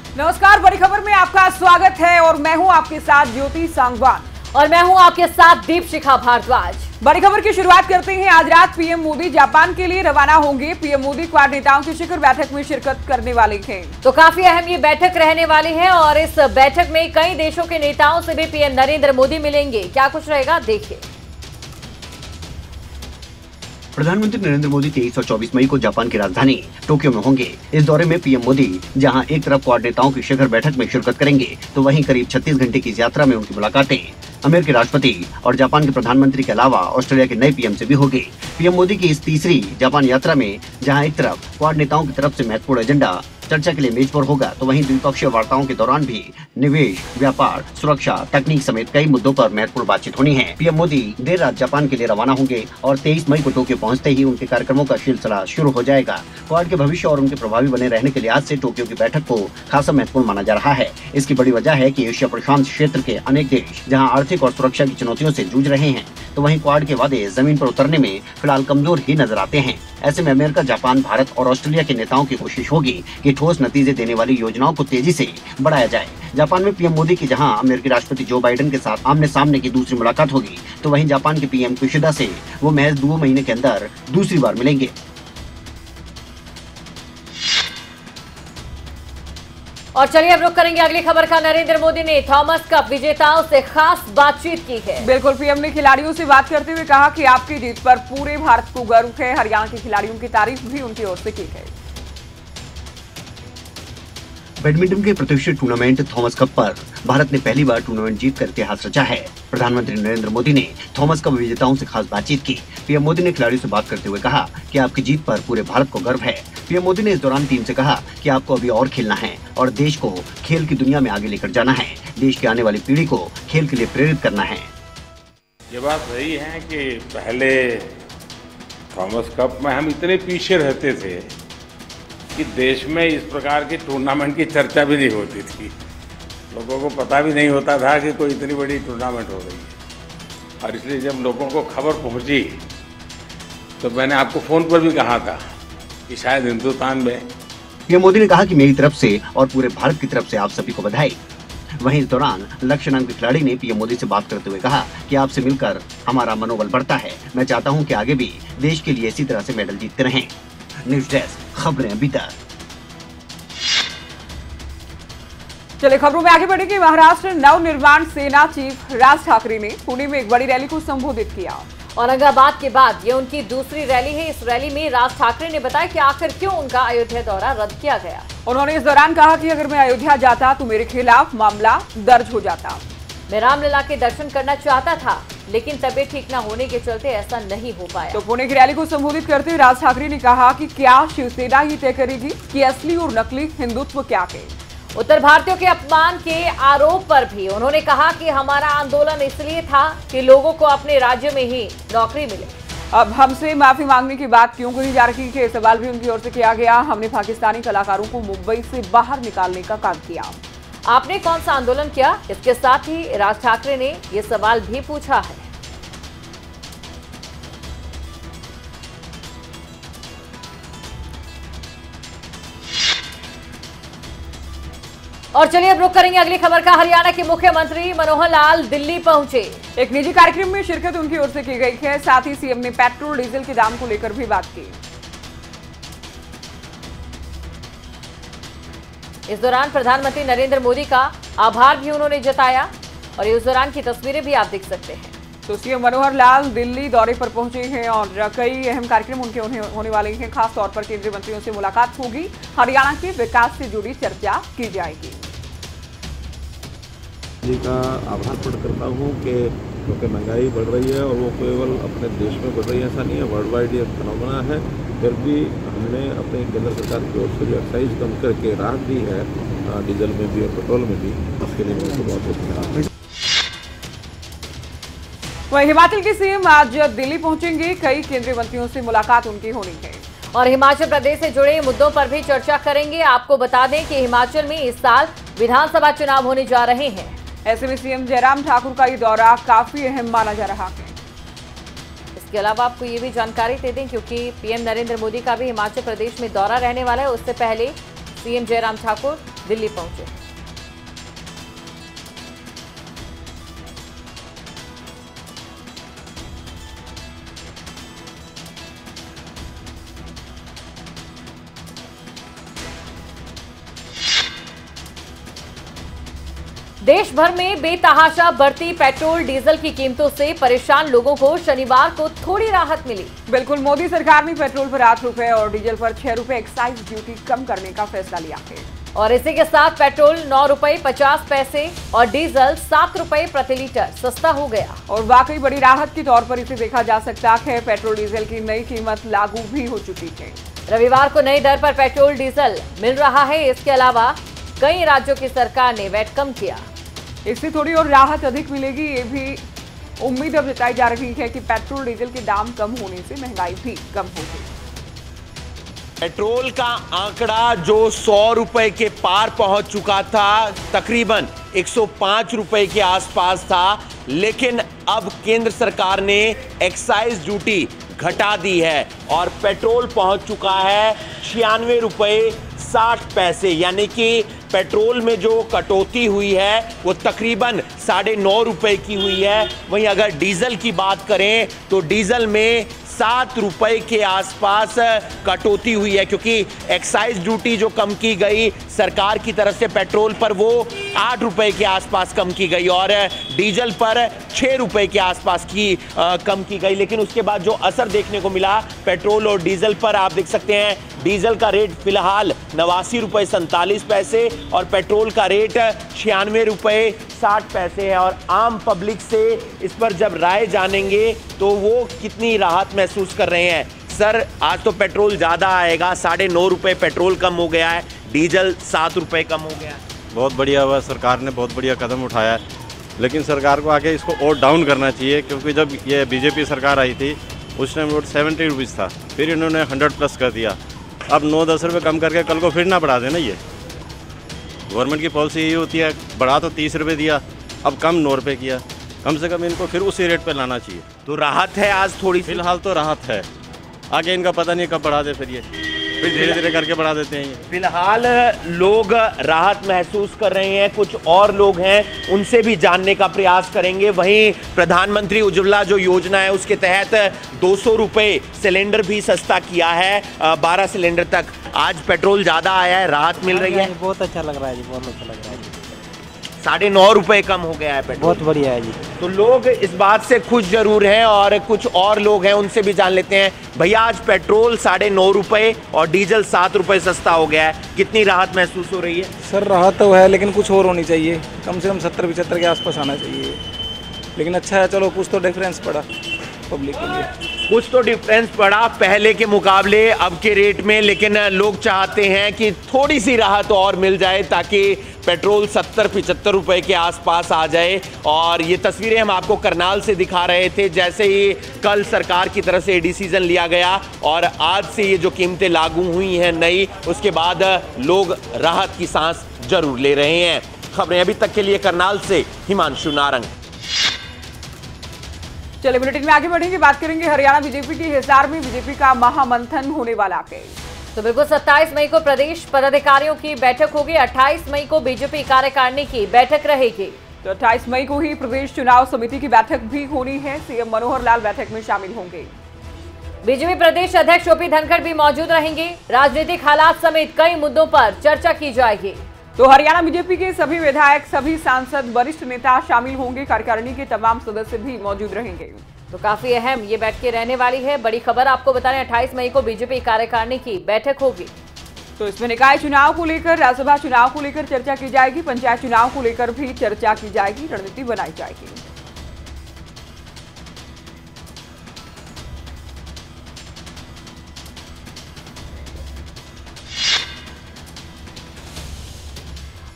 नमस्कार, बड़ी खबर में आपका स्वागत है और मैं हूं आपके साथ ज्योति सांगवान और मैं हूं आपके साथ दीपशिखा भारद्वाज। बड़ी खबर की शुरुआत करते हैं। आज रात पीएम मोदी जापान के लिए रवाना होंगे। पीएम मोदी क्वाड नेताओं की शिखर बैठक में शिरकत करने वाले हैं। तो काफी अहम ये बैठक रहने वाली है और इस बैठक में कई देशों के नेताओं से भी पीएम नरेंद्र मोदी मिलेंगे। क्या कुछ रहेगा, देखिए। प्रधानमंत्री नरेंद्र मोदी 23 और 24 मई को जापान की राजधानी टोक्यो में होंगे। इस दौरे में पीएम मोदी जहां एक तरफ क्वाड नेताओं की शिखर बैठक में शिरकत करेंगे, तो वहीं करीब 36 घंटे की इस यात्रा में उनकी मुलाकातें अमेरिकी राष्ट्रपति और जापान के प्रधानमंत्री के अलावा ऑस्ट्रेलिया के नए पीएम से भी होगी। पीएम मोदी की इस तीसरी जापान यात्रा में जहां एक तरफ क्वाड नेताओं की तरफ से महत्वपूर्ण एजेंडा चर्चा के लिए मेज पर होगा, तो वहीं द्विपक्षीय वार्ताओं के दौरान भी निवेश, व्यापार, सुरक्षा, तकनीक समेत कई मुद्दों पर महत्वपूर्ण बातचीत होनी है। पीएम मोदी देर रात जापान के लिए रवाना होंगे और 23 मई को टोक्यो पहुंचते ही उनके कार्यक्रमों का सिलसिला शुरू हो जाएगा। क्वाड के भविष्य और उनके प्रभावी बने रहने के लिहाज से टोक्यो की बैठक को खासा महत्वपूर्ण माना जा रहा है। इसकी बड़ी वजह है कि एशिया प्रशांत क्षेत्र के अनेक देश जहाँ आर्थिक और सुरक्षा की चुनौतियों से जूझ रहे हैं, तो वहीं क्वाड के वादे जमीन पर उतरने में फिलहाल कमजोर ही नजर आते हैं। ऐसे में अमेरिका, जापान, भारत और ऑस्ट्रेलिया के नेताओं की कोशिश होगी कि ठोस नतीजे देने वाली योजनाओं को तेजी से बढ़ाया जाए। जापान में पीएम मोदी की जहां अमेरिकी राष्ट्रपति जो बाइडेन के साथ आमने सामने की दूसरी मुलाकात होगी, तो वहीं जापान के पीएम किशिदा से वो महज 2 महीने के अंदर दूसरी बार मिलेंगे। और चलिए अब रुक करेंगे अगली खबर का। नरेंद्र मोदी ने थॉमस कप विजेताओं से खास बातचीत की है। बिल्कुल, पीएम ने खिलाड़ियों से बात करते हुए कहा कि आपकी जीत पर पूरे भारत को गर्व है। हरियाणा के खिलाड़ियों की तारीफ भी उनकी ओर से की गई। बैडमिंटन के प्रतिष्ठित टूर्नामेंट थॉमस कप पर भारत ने पहली बार टूर्नामेंट जीतकर इतिहास रचा है। प्रधानमंत्री नरेंद्र मोदी ने थॉमस कप विजेताओं से खास बातचीत की। पीएम मोदी ने खिलाड़ियों से बात करते हुए कहा कि आपकी जीत पर पूरे भारत को गर्व है। पीएम मोदी ने इस दौरान टीम से कहा कि आपको अभी और खेलना है और देश को खेल की दुनिया में आगे लेकर जाना है। देश की आने वाली पीढ़ी को खेल के लिए प्रेरित करना है। ये बात सही है कि पहले थॉमस कप में हम इतने पीछे रहते थे कि देश में इस प्रकार के टूर्नामेंट की चर्चा भी नहीं होती थी। लोगों को पता भी नहीं होता था कि कोई इतनी बड़ी टूर्नामेंट हो रही है। और इसलिए जब लोगों को खबर पहुंची तो मैंने आपको फ़ोन पर भी कहा था कि शायद हिंदुस्तान में। पीएम मोदी ने कहा कि मेरी तरफ से और पूरे भारत की तरफ से आप सभी को बधाई। वहीं इस दौरान लक्ष्य नाम के खिलाड़ी ने पीएम मोदी से बात करते हुए कहा कि आपसे मिलकर हमारा मनोबल बढ़ता है। मैं चाहता हूं कि आगे भी देश के लिए इसी तरह से मेडल जीतते रहें। न्यूज़ डेस्क, खबरें अभी तक। चलिए खबरों में आगे बढ़ेंगे। महाराष्ट्र नवनिर्माण सेना चीफ राज ठाकरे ने पुणे में एक बड़ी रैली को संबोधित किया। औरंगाबाद के बाद ये उनकी दूसरी रैली है। इस रैली में राज ठाकरे ने बताया कि आखिर क्यों उनका अयोध्या दौरा रद्द किया गया। उन्होंने इस दौरान कहा कि अगर मैं अयोध्या जाता तो मेरे खिलाफ मामला दर्ज हो जाता। मैं रामलला के दर्शन करना चाहता था, लेकिन तबीयत ठीक न होने के चलते ऐसा नहीं हो पाया। तो पुणे की रैली को संबोधित करते हुए राज ठाकरे ने कहा कि क्या शिवसेना ही तय करेगी कि असली और नकली हिंदुत्व क्या है। उत्तर भारतीयों के अपमान के आरोप पर भी उन्होंने कहा कि हमारा आंदोलन इसलिए था कि लोगों को अपने राज्य में ही नौकरी मिले। अब हमसे माफी मांगने की बात क्यों कही जा रही है, सवाल भी उनकी ओर से किया गया। हमने पाकिस्तानी कलाकारों को मुंबई से बाहर निकालने का काम किया। आपने कौन सा आंदोलन किया? इसके साथ ही राज ठाकरे ने ये सवाल भी पूछा है। और चलिए अब रुक करेंगे अगली खबर का। हरियाणा के मुख्यमंत्री मनोहर लाल दिल्ली पहुंचे। एक निजी कार्यक्रम में शिरकत उनकी ओर से की गई है। साथ ही सीएम ने पेट्रोल डीजल के दाम को लेकर भी बात की। इस दौरान प्रधानमंत्री नरेंद्र मोदी का आभार भी उन्होंने जताया और इस दौरान की तस्वीरें भी आप देख सकते हैं। तो सीएम मनोहर लाल दिल्ली दौरे पर पहुंचे हैं और कई अहम कार्यक्रम उनके होने वाले हैं। खास तौर पर केंद्रीय मंत्रियों से मुलाकात होगी। हरियाणा के विकास से जुड़ी चर्चा की जाएगी। जी का आभार प्रकट करता हूँ कि क्योंकि महंगाई बढ़ रही है और वो केवल अपने देश में बढ़ रही है ऐसा नहीं है, वर्ल्ड वाइड ये फिनोमेना है। फिर भी हमने अपने केंद्र सरकार की ओर से जो एक्साइज कम करके राहत दी है डीजल में भी और पेट्रोल में भी, उसके लिए मैं उनको बहुत बहुत धन्यवाद। वहीं हिमाचल के सीएम आज दिल्ली पहुंचेंगे। कई केंद्रीय मंत्रियों से मुलाकात उनकी होनी है और हिमाचल प्रदेश से जुड़े मुद्दों पर भी चर्चा करेंगे। आपको बता दें कि हिमाचल में इस साल विधानसभा चुनाव होने जा रहे हैं। ऐसे में सीएम जयराम ठाकुर का ये दौरा काफी अहम माना जा रहा है। इसके अलावा आपको ये भी जानकारी दे दें क्योंकि पीएम नरेंद्र मोदी का भी हिमाचल प्रदेश में दौरा रहने वाला है। उससे पहले सीएम जयराम ठाकुर दिल्ली पहुंचे। देश भर में बेतहाशा बढ़ती पेट्रोल डीजल की कीमतों से परेशान लोगों को शनिवार को थोड़ी राहत मिली। बिल्कुल, मोदी सरकार ने पेट्रोल पर 8 रुपए और डीजल पर 6 रुपए एक्साइज ड्यूटी कम करने का फैसला लिया है। और इसी के साथ पेट्रोल 9 रुपए 50 पैसे और डीजल 7 रुपए प्रति लीटर सस्ता हो गया। और वाकई बड़ी राहत के तौर पर इसे देखा जा सकता है। पेट्रोल डीजल की नई कीमत लागू भी हो चुकी है। रविवार को नई दर पर पेट्रोल डीजल मिल रहा है। इसके अलावा कई राज्यों की सरकार ने वैट कम किया। इससे थोड़ी और राहत अधिक मिलेगी, ये भी उम्मीद अब जताई जा रही है कि पेट्रोल डीजल के दाम कम होने से महंगाई भी कम होगी। पेट्रोल का आंकड़ा जो 100 रुपए के पार पहुंच चुका था, तकरीबन 105 रुपए के आसपास था, लेकिन अब केंद्र सरकार ने एक्साइज ड्यूटी घटा दी है और पेट्रोल पहुंच चुका है 96 रुपए 60 पैसे, यानी कि पेट्रोल में जो कटौती हुई है वो तकरीबन 9.5 रुपए की हुई है। वहीं अगर डीजल की बात करें तो डीजल में 7 रुपए के आसपास कटौती हुई है, क्योंकि एक्साइज ड्यूटी जो कम की गई सरकार की तरफ से पेट्रोल पर वो 8 रुपए के आसपास कम की गई और डीजल पर 6 रुपए के आसपास की कम की गई। लेकिन उसके बाद जो असर देखने को मिला पेट्रोल और डीजल पर, आप देख सकते हैं डीजल का रेट फिलहाल 89 रुपए 47 पैसे और पेट्रोल का रेट 96 रुपए 60 पैसे है। और आम पब्लिक से इस पर जब राय जानेंगे तो वो कितनी राहत महसूस कर रहे हैं। सर, आज तो पेट्रोल ज़्यादा आएगा, 9.5 रुपए पेट्रोल कम हो गया है, डीजल 7 रुपए कम हो गया है। बहुत बढ़िया हुआ, सरकार ने बहुत बढ़िया कदम उठाया है, लेकिन सरकार को आगे इसको और डाउन करना चाहिए, क्योंकि जब ये बीजेपी सरकार आई थी उस टाइम रोड 70 रुपीज़ था, फिर इन्होंने 100+ कर दिया। अब 9-10 रुपये कम करके कल को फिर ना बढ़ा देना। ये गवर्नमेंट की पॉलिसी यही होती है, बढ़ा तो 30 रुपये दिया, अब कम 9 रुपये किया। कम से कम इनको फिर उसी रेट पे लाना चाहिए। तो राहत है आज थोड़ी, फिलहाल तो राहत है, आगे इनका पता नहीं कब बढ़ा दे, फिर धीरे धीरे करके बढ़ा देते हैं। ये फिलहाल लोग राहत महसूस कर रहे हैं, कुछ और लोग हैं उनसे भी जानने का प्रयास करेंगे। वहीं प्रधानमंत्री उज्ज्वला जो योजना है उसके तहत 200 रुपये सिलेंडर भी सस्ता किया है 12 सिलेंडर तक। आज पेट्रोल ज़्यादा आया है, राहत मिल रही है। बहुत अच्छा लग रहा है जी, बहुत अच्छा लग रहा है जी। 9.5 रुपए कम हो गया है पेट्रोल, बहुत बढ़िया है जी। तो लोग इस बात से खुश जरूर हैं और कुछ और लोग हैं उनसे भी जान लेते हैं। भैया, आज पेट्रोल 9.5 रुपए और डीजल 7 रुपए सस्ता हो गया है, कितनी राहत महसूस हो रही है? सर, राहत तो है, लेकिन कुछ और होनी चाहिए, कम से कम 70-75 के आसपास आना चाहिए। लेकिन अच्छा है, चलो कुछ तो डिफरेंस पड़ा पब्लिक के लिए, कुछ तो डिफरेंस पड़ा पहले के मुकाबले अब के रेट में। लेकिन लोग चाहते हैं कि थोड़ी सी राहत और मिल जाए ताकि पेट्रोल 70-75 रुपए के आसपास आ जाए। और ये तस्वीरें हम आपको करनाल से दिखा रहे थे, जैसे ही कल सरकार की तरफ से डिसीजन लिया गया और आज से ये जो कीमतें लागू हुई हैं नई, उसके बाद लोग राहत की सांस जरूर ले रहे हैं। खबरें अभी तक के लिए करनाल से हिमांशु नारंग। चलिए बुलेटिन में आगे बढ़ेंगे, बात करेंगे हरियाणा बीजेपी के हिसार में बीजेपी का महामंथन होने वाला है। तो बिल्कुल 27 मई को प्रदेश पदाधिकारियों की बैठक होगी, 28 मई को बीजेपी कार्यकारिणी की बैठक रहेगी। तो 28 मई को ही प्रदेश चुनाव समिति की बैठक भी होनी है। सीएम मनोहर लाल बैठक में शामिल होंगे। बीजेपी प्रदेश अध्यक्ष ओपी धनखड़ भी मौजूद रहेंगे। राजनीतिक हालात समेत कई मुद्दों पर चर्चा की जाएगी। तो हरियाणा बीजेपी के सभी विधायक, सभी सांसद, वरिष्ठ नेता शामिल होंगे। कार्यकारिणी के तमाम सदस्य भी मौजूद रहेंगे। तो काफी अहम ये बैठकें रहने वाली है। बड़ी खबर आपको बता रहे हैं, 28 मई को बीजेपी कार्यकारिणी की बैठक होगी। तो इसमें निकाय चुनाव को लेकर, राज्यसभा चुनाव को लेकर चर्चा की जाएगी, पंचायत चुनाव को लेकर भी चर्चा की जाएगी, रणनीति बनाई जाएगी।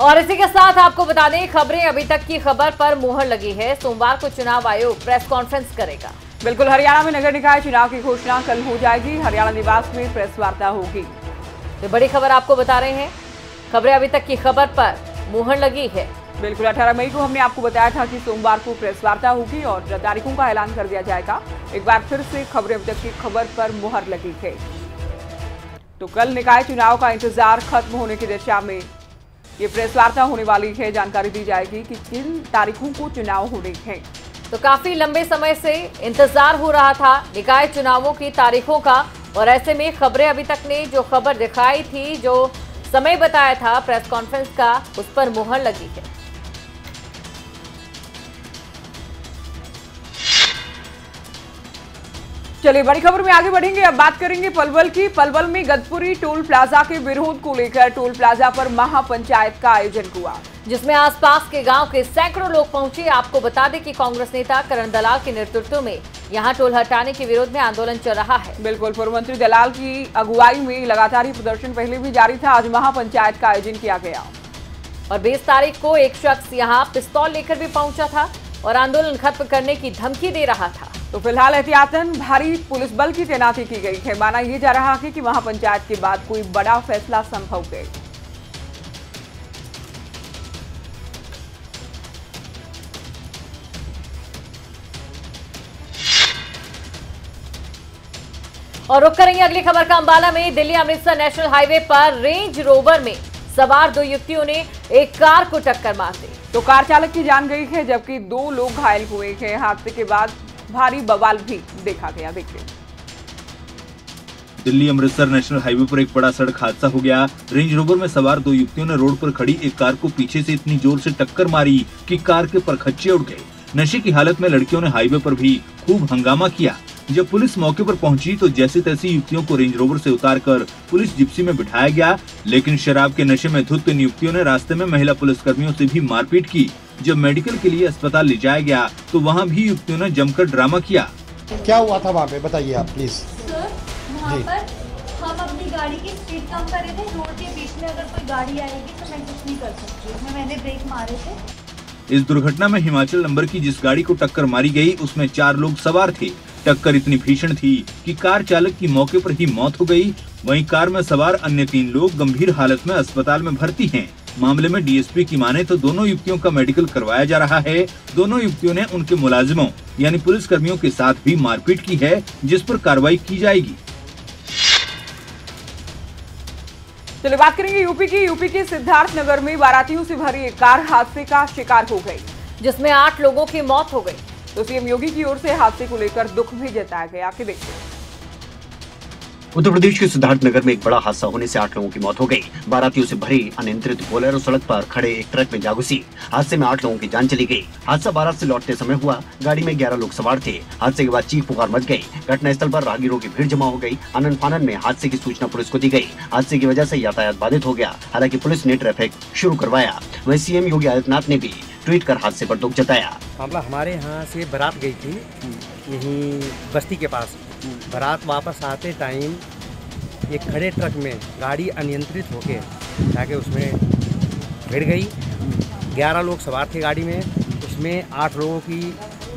और इसी के साथ आपको बता दें, खबरें अभी तक की खबर पर मुहर लगी है। सोमवार को चुनाव आयोग प्रेस कॉन्फ्रेंस करेगा। बिल्कुल, हरियाणा में नगर निकाय चुनाव की घोषणा कल हो जाएगी। हरियाणा निवास में प्रेस वार्ता होगी। तो बड़ी खबर आपको बता रहे हैं, खबरें अभी तक की खबर पर मुहर लगी है। बिल्कुल, 18 मई को हमने आपको बताया था कि सोमवार को प्रेस वार्ता होगी और तारीखों का ऐलान कर दिया जाएगा। एक बार फिर से खबरें अभी तक की खबर पर मुहर लगी है। तो कल निकाय चुनाव का इंतजार खत्म होने की दिशा में ये प्रेस वार्ता होने वाली है। जानकारी दी जाएगी कि किन तारीखों को चुनाव होने हैं। तो काफी लंबे समय से इंतजार हो रहा था निकाय चुनावों की तारीखों का, और ऐसे में खबरें अभी तक ने जो खबर दिखाई थी, जो समय बताया था प्रेस कॉन्फ्रेंस का, उस पर मुहर लगी है। चलिए बड़ी खबर में आगे बढ़ेंगे। अब बात करेंगे पलवल की। पलवल में गदपुरी टोल प्लाजा के विरोध को लेकर टोल प्लाजा पर महापंचायत का आयोजन हुआ, जिसमें आसपास के गांव के सैकड़ों लोग पहुंचे। आपको बता दें कि कांग्रेस नेता करण दलाल के नेतृत्व में यहां टोल हटाने के विरोध में आंदोलन चल रहा है। बिल्कुल, पूर्व मंत्री दलाल की अगुवाई में लगातार ये प्रदर्शन पहले भी जारी था। आज महापंचायत का आयोजन किया गया और 20 तारीख को एक शख्स यहां पिस्तौल लेकर भी पहुंचा था और आंदोलन खत्म करने की धमकी दे रहा था। तो फिलहाल एहतियातन भारी पुलिस बल की तैनाती की गई है। माना यह जा रहा है कि महापंचायत के बाद कोई बड़ा फैसला संभव है। और रुक करेंगे अगली खबर का। अंबाला में दिल्ली अमृतसर नेशनल हाईवे पर रेंज रोवर में सवार 2 युवतियों ने एक कार को टक्कर मार दी। तो कार चालक की जान गई है, जबकि 2 लोग घायल हुए हैं। हादसे के बाद भारी बवाल भी देखा गया। देखिए, दिल्ली अमृतसर नेशनल हाईवे पर एक बड़ा सड़क हादसा हो गया। रेंज रोवर में सवार 2 युवतियों ने रोड पर खड़ी एक कार को पीछे से इतनी जोर से टक्कर मारी कि कार के परखच्चे उड़ गए। नशे की हालत में लड़कियों ने हाईवे पर भी खूब हंगामा किया। जब पुलिस मौके पर पहुंची तो जैसे तैसी युवतियों को रेंज रोवर से उतारकर पुलिस जिप्सी में बिठाया गया, लेकिन शराब के नशे में धुत इन युवतियों ने रास्ते में महिला पुलिसकर्मियों से भी मारपीट की। जब मेडिकल के लिए अस्पताल ले जाया गया तो वहां भी युवतियों ने जमकर ड्रामा किया। क्या हुआ था वहाँ पे, बताइए आप प्लीज। सर, वहाँ पर हम अपनी गाड़ी की स्पीड कम कर रहे थे। रोड के बीच में अगर कोई गाड़ी आएगी तो मैं कुछ नहीं कर सकती। उसमें मैंने ब्रेक मारे थे। इस दुर्घटना में हिमाचल नंबर की जिस गाड़ी को टक्कर मारी गई उसमें 4 लोग सवार थे। टक्कर इतनी भीषण थी कि कार चालक की मौके पर ही मौत हो गई। वहीं कार में सवार अन्य 3 लोग गंभीर हालत में अस्पताल में भर्ती हैं। मामले में डीएसपी की माने तो दोनों युवतियों का मेडिकल करवाया जा रहा है। दोनों युवतियों ने उनके मुलाजिमों यानी पुलिसकर्मियों के साथ भी मारपीट की है, जिस पर कार्रवाई की जाएगी। चलिए बात करेंगे यूपी की। यूपी के सिद्धार्थनगर में बारातियों से भरी एक कार हादसे का शिकार हो गई, जिसमें 8 लोगों की मौत हो गई। तो सीएम योगी की ओर से हादसे को लेकर दुख भी जताया गया। कि देखिए, उत्तर प्रदेश के सिद्धार्थनगर में एक बड़ा हादसा होने से 8 लोगों की मौत हो गई। बारातियों से भरी अनियंत्रित बोलेरो सड़क पर खड़े एक ट्रक में जा घुसी। हादसे में 8 लोगों की जान चली गई। हादसा बारात से लौटते समय हुआ। गाड़ी में 11 लोग सवार थे। हादसे के बाद चीख पुकार मच गई। घटनास्थल पर राहगीरों की भीड़ जमा हो गई। आनन फानन में हादसे की सूचना पुलिस को दी गई। हादसे की वजह से यातायात बाधित हो गया। हालांकि पुलिस ने ट्रैफिक शुरू करवाया। वहीं सीएम योगी आदित्यनाथ ने भी ट्वीट कर हादसे पर दुख जताया। मामला हमारे यहाँ से बारात गई थी, यहीं बस्ती के पास। बारात वापस आते टाइम एक खड़े ट्रक में गाड़ी अनियंत्रित होके जाके उसमें भिड़ गई। 11 लोग सवार थे गाड़ी में, उसमें 8 लोगों की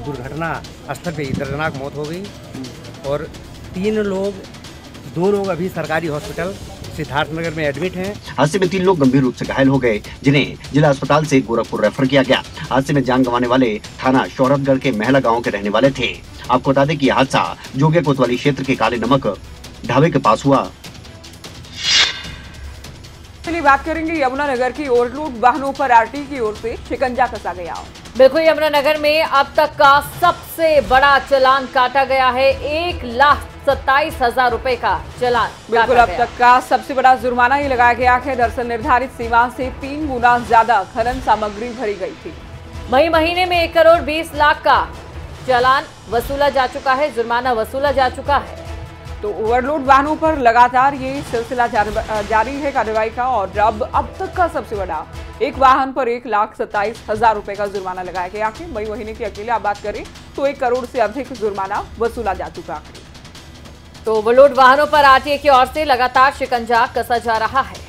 दुर्घटना स्थल पे दर्दनाक मौत हो गई और 2 लोग अभी सरकारी हॉस्पिटल सिद्धार्थनगर में एडमिट हैं। हादसे में 3 लोग गंभीर रूप से घायल हो गए, जिन्हें जिला अस्पताल से गोरखपुर रेफर किया गया। हादसे में जान गंवाने वाले थाना शौहरतगढ़ के महला गांव के रहने वाले थे। आपको बता दें कि यह हादसा जोगिया कोतवाली क्षेत्र के काले नमक ढाबे के पास हुआ। चलिए बात करेंगे यमुनानगर की। ओवरलोड वाहनों पर आरटी की ओर से शिकंजा कसा गया। बिल्कुल, यमुनानगर में अब तक का सबसे बड़ा चालान काटा गया है। 1,27,000 रुपए का चालान। बिल्कुल, अब तक का सबसे बड़ा जुर्माना ही लगाया गया है। दरअसल निर्धारित सीमा से 3 गुना ज्यादा खनन सामग्री भरी गई थी। मई महीने में 1 करोड़ 20 लाख का चालान वसूला जा चुका है, जुर्माना वसूला जा चुका है। तो ओवरलोड वाहनों पर लगातार ये सिलसिला जारी है कार्रवाई का। और अब तक का सबसे बड़ा एक वाहन पर 1,27,000 रुपए का जुर्माना लगाया गया है। मई महीने की अकेले आप बात करें तो 1 करोड़ से अधिक जुर्माना वसूला जा चुका है। तो ओवरलोड वाहनों पर आरटीए की ओर से लगातार शिकंजा कसा जा रहा है।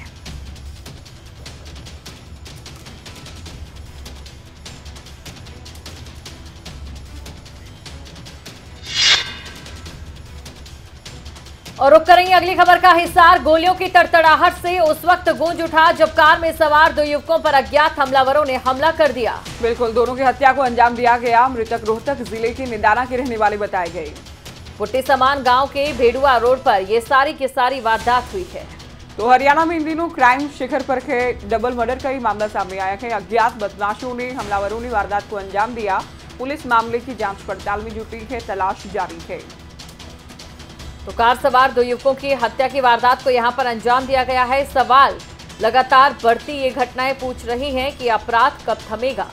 और रुक करेंगे अगली खबर का। हिसार गोलियों की तड़तड़ाहट से उस वक्त गूंज उठा जब कार में सवार 2 युवकों पर अज्ञात हमलावरों ने हमला कर दिया। बिल्कुल, दोनों की हत्या को अंजाम दिया गया। मृतक रोहतक जिले के निदाना के रहने वाले बताए गए। पुट्टी समान गांव के भेड़ुआ रोड पर यह सारी की सारी वारदात हुई है। तो हरियाणा में इन दिनों क्राइम शिखर पर है डबल मर्डर का ही मामला सामने आया है। अज्ञात बदमाशों ने हमलावरों ने वारदात को अंजाम दिया। पुलिस मामले की जांच पड़ताल में जुटी है, तलाश जारी है। तो कार सवार 2 युवकों की हत्या की वारदात को यहां पर अंजाम दिया गया है। सवाल लगातार बढ़ती ये घटनाएं पूछ रही हैं कि अपराध कब थमेगा।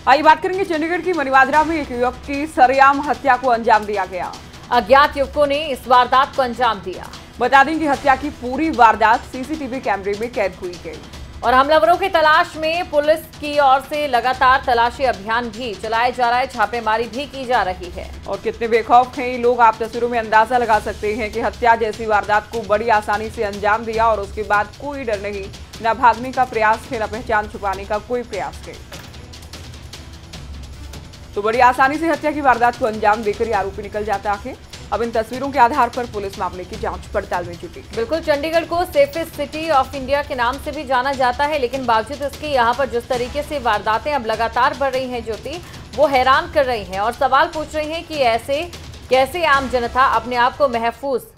आइए बात करेंगे चंडीगढ़ की मनीवादरा में एक युवक की सरेआम हत्या को अंजाम दिया गया। अज्ञात युवकों ने इस वारदात को अंजाम दिया। बता दें कि हत्या की पूरी वारदात सीसीटीवी कैमरे में कैद हुई है और हमलावरों की तलाश में पुलिस की ओर से लगातार तलाशी अभियान भी चलाया जा रहा है, छापेमारी भी की जा रही है। और कितने बेखौफ हैं ये लोग, आप तस्वीरों में अंदाजा लगा सकते हैं कि हत्या जैसी वारदात को बड़ी आसानी से अंजाम दिया और उसके बाद कोई डर नहीं, न भागने का प्रयास है, न पहचान छुपाने का कोई प्रयास है। तो बड़ी आसानी से हत्या की वारदात को अंजाम देकर ये आरोपी निकल जाता है। अब इन तस्वीरों के आधार पर पुलिस मामले की जांच पड़ताल में जुटी। बिल्कुल, चंडीगढ़ को सेफेस्ट सिटी ऑफ इंडिया के नाम से भी जाना जाता है, लेकिन बावजूद इसके यहाँ पर जिस तरीके से वारदातें अब लगातार बढ़ रही हैं ज्योति, वो हैरान कर रही हैं और सवाल पूछ रही हैं कि ऐसे कैसे आम जनता अपने आप को महसूस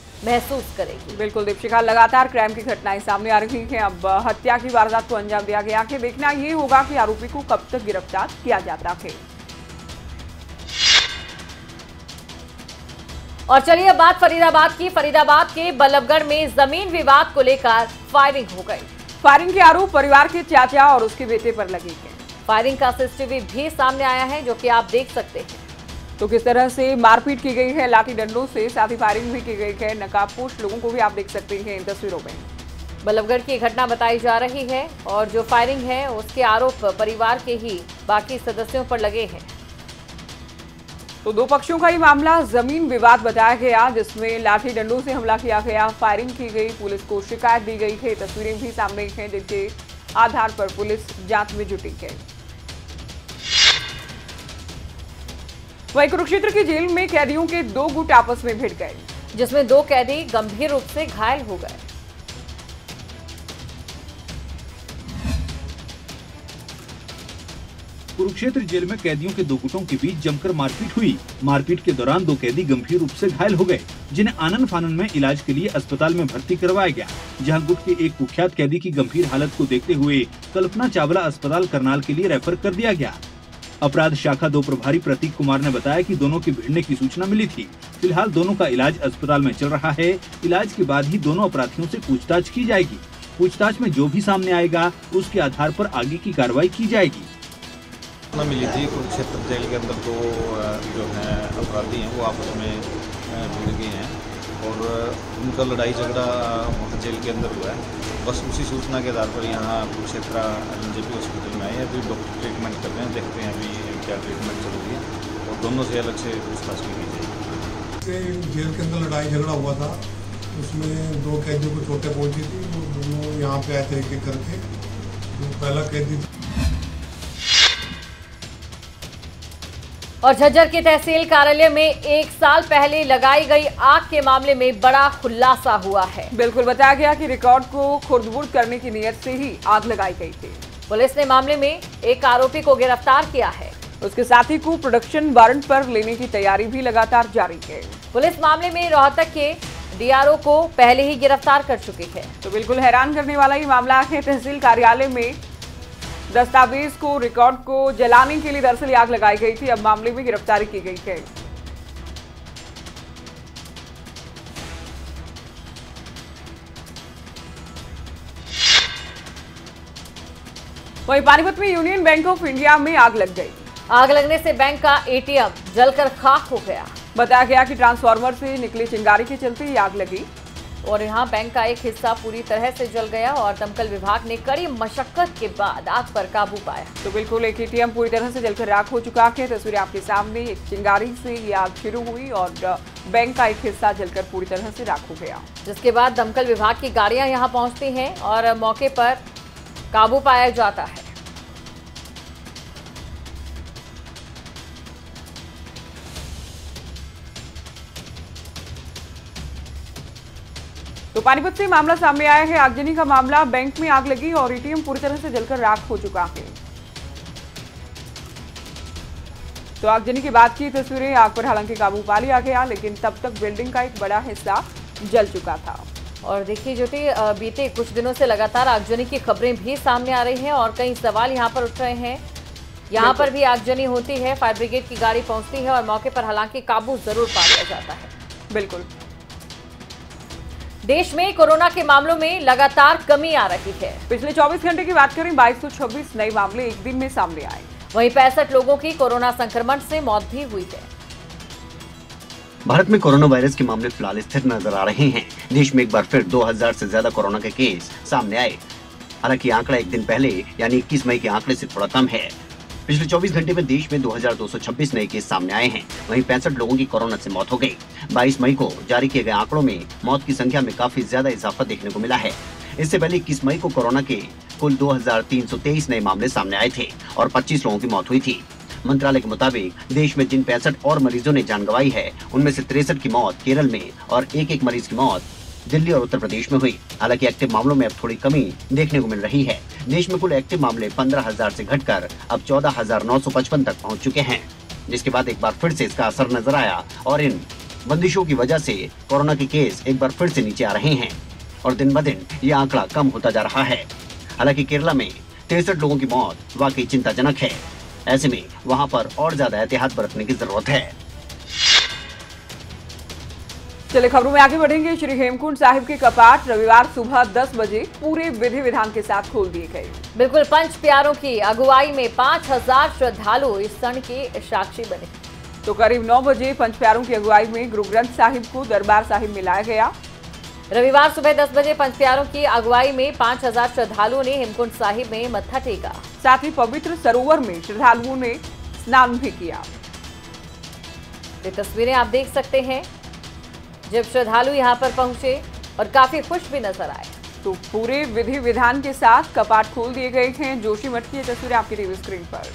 करेगी। बिल्कुल दीपशिखा, लगातार क्राइम की घटनाएं सामने आ रही हैं। अब हत्या की वारदात को अंजाम दिया गया कि देखना ये होगा कि आरोपी को कब तक गिरफ्तार किया जाता है। और चलिए अब बात फरीदाबाद की। फरीदाबाद के बल्लभगढ़ में जमीन विवाद को लेकर फायरिंग हो गई। फायरिंग के आरोप परिवार के चाचा और उसके बेटे पर लगे हैं। फायरिंग का सीसीटीवी भी सामने आया है, जो कि आप देख सकते हैं। तो किस तरह से मारपीट की गई है लाठी डंडों से, साथ ही फायरिंग भी की गई है। नकाबपोश लोगों को भी आप देख सकते हैं इन तस्वीरों में। बल्लभगढ़ की घटना बताई जा रही है और जो फायरिंग है उसके आरोप परिवार के ही बाकी सदस्यों पर लगे हैं। तो 2 पक्षों का ये मामला जमीन विवाद बताया गया, जिसमें लाठी डंडों से हमला किया गया, फायरिंग की गई, पुलिस को शिकायत दी गई है। तस्वीरें भी सामने हैं, जिनके आधार पर पुलिस जांच में जुटी है। वहीं कुरुक्षेत्र की जेल में कैदियों के 2 गुट आपस में भिड़ गए, जिसमें 2 कैदी गंभीर रूप से घायल हो गए। कुरुक्षेत्र जेल में कैदियों के 2 गुटों के बीच जमकर मारपीट हुई। मारपीट के दौरान 2 कैदी गंभीर रूप से घायल हो गए, जिन्हें आनन फानन में इलाज के लिए अस्पताल में भर्ती करवाया गया, जहां गुट के एक कुख्यात कैदी की गंभीर हालत को देखते हुए कल्पना चावला अस्पताल करनाल के लिए रेफर कर दिया गया। अपराध शाखा 2 प्रभारी प्रतीक कुमार ने बताया कि दोनों के भिड़ने की सूचना मिली थी। फिलहाल दोनों का इलाज अस्पताल में चल रहा है। इलाज के बाद ही दोनों अपराधियों से पूछताछ की जाएगी। पूछताछ में जो भी सामने आएगा उसके आधार पर आगे की कार्रवाई की जाएगी। मिली थी कुरुक्षेत्र जेल के अंदर 2 जो हैं अपराधी हैं वो आपस में भिड़ गए हैं और उनका लड़ाई झगड़ा वहाँ जेल के अंदर हुआ है। बस उसी सूचना के आधार पर यहाँ कुरुक्षेत्र एलजेपी हॉस्पिटल में आए हैं। अभी डॉक्टर ट्रीटमेंट कर रहे हैं, देखते हैं अभी क्या ट्रीटमेंट चल रही है और दोनों से अलग से पूछताछ की जाएगी। जेल के अंदर लड़ाई झगड़ा हुआ था, उसमें 2 कैदियों को चोटें पहुँची थी। वो दोनों यहाँ पे आए थे एक एक करके। जो पहला कैदी और झज्जर के तहसील कार्यालय में 1 साल पहले लगाई गई आग के मामले में बड़ा खुलासा हुआ है। बिल्कुल, बताया गया कि रिकॉर्ड को खुर्द-बुर्द करने की नीयत से ही आग लगाई गई थी। पुलिस ने मामले में एक आरोपी को गिरफ्तार किया है। उसके साथी को प्रोडक्शन वारंट पर लेने की तैयारी भी लगातार जारी है। पुलिस मामले में रोहतक के डीआरओ को पहले ही गिरफ्तार कर चुकी है। तो बिल्कुल हैरान करने वाला ये मामला है। तहसील कार्यालय में दस्तावेज को, रिकॉर्ड को जलाने के लिए दरअसल आग लगाई गई थी। अब मामले में गिरफ्तारी की गई है। वहीं पानीपत में यूनियन बैंक ऑफ इंडिया में आग लग गई। आग लगने से बैंक का एटीएम जलकर खाक हो गया। बताया गया कि ट्रांसफार्मर से निकली चिंगारी के चलते ये आग लगी और यहाँ बैंक का एक हिस्सा पूरी तरह से जल गया और दमकल विभाग ने कड़ी मशक्कत के बाद आग पर काबू पाया। तो बिल्कुल एक एटीएम पूरी तरह से जलकर राख हो चुका है। तस्वीरें आपके सामने। एक चिंगारी से ये आग शुरू हुई और बैंक का एक हिस्सा जलकर पूरी तरह से राख हो गया, जिसके बाद दमकल विभाग की गाड़ियां यहाँ पहुंचती हैं और मौके पर काबू पाया जाता है। तो पानीपत से मामला सामने आया है। आगजनी का मामला, बैंक में आग लगी और एटीएम पूरी तरह से जलकर राख हो चुका है। तो आगजनी के बाद की तस्वीरें। आग पर हालांकि काबू पा लिया गया, लेकिन तब तक बिल्डिंग का एक बड़ा हिस्सा जल चुका था। और देखिए ज्योति, बीते कुछ दिनों से लगातार आगजनी की खबरें भी सामने आ रही हैं और कई सवाल यहां पर उठ रहे हैं। यहां पर भी आगजनी होती है, फायर ब्रिगेड की गाड़ी पहुंचती है और मौके पर हालांकि काबू जरूर पा लिया जाता है। बिल्कुल। देश में कोरोना के मामलों में लगातार कमी आ रही है। पिछले 24 घंटे की बात करें, 2226 नए मामले एक दिन में सामने आए। वहीं 65 लोगों की कोरोना संक्रमण से मौत भी हुई है। भारत में कोरोना वायरस के मामले फिलहाल स्थिर नजर आ रहे हैं। देश में एक बार फिर 2000 से ज्यादा कोरोना के केस सामने आए। हालांकि आंकड़ा एक दिन पहले यानी 21 मई के आंकड़े से थोड़ा कम है। पिछले 24 घंटे में देश में 2226 नए केस सामने आए हैं। वहीं 65 लोगों की कोरोना से मौत हो गई। 22 मई को जारी किए गए आंकड़ों में मौत की संख्या में काफी ज्यादा इजाफा देखने को मिला है। इससे पहले 21 मई को कोरोना के कुल 2323 नए मामले सामने आए थे और 25 लोगों की मौत हुई थी। मंत्रालय के मुताबिक देश में जिन 65 और मरीजों ने जान गंवाई है, उनमें से 63 की मौत केरल में और एक मरीज की मौत दिल्ली और उत्तर प्रदेश में हुई। हालांकि एक्टिव मामलों में अब थोड़ी कमी देखने को मिल रही है। देश में कुल एक्टिव मामले 15,000 से घटकर अब 14,955 तक पहुंच चुके हैं, जिसके बाद एक बार फिर से इसका असर नजर आया और इन बंदिशों की वजह से कोरोना के केस एक बार फिर से नीचे आ रहे हैं और दिन ब दिन ये आंकड़ा कम होता जा रहा है। हालांकि केरला में 63 लोगों की मौत वाकई चिंताजनक है। ऐसे में वहां पर और ज्यादा एहतियात बरतने की जरूरत है। चलिए खबरों में आगे बढ़ेंगे। श्री हेमकुंड साहिब के कपाट रविवार सुबह 10 बजे पूरे विधि विधान के साथ खोल दिए गए। बिल्कुल, पंच प्यारों की अगुवाई में 5000 श्रद्धालु इस क्षण के साक्षी बने। तो करीब 9 बजे पंच प्यारों की अगुवाई में गुरु ग्रंथ साहिब को दरबार साहिब में लाया गया। रविवार सुबह 10 बजे पंच प्यारों की अगुवाई में 5000 श्रद्धालुओं ने हेमकुंड साहिब में मत्था टेका। साथ ही पवित्र सरोवर में श्रद्धालुओं ने स्नान भी किया। ये तस्वीरें आप देख सकते हैं जब श्रद्धालु यहां पर पहुंचे और काफी खुश भी नजर आए। तो पूरे विधि विधान के साथ कपाट खोल दिए गए हैं। जोशीमठ की ये तस्वीरें आपकी टीवी स्क्रीन पर।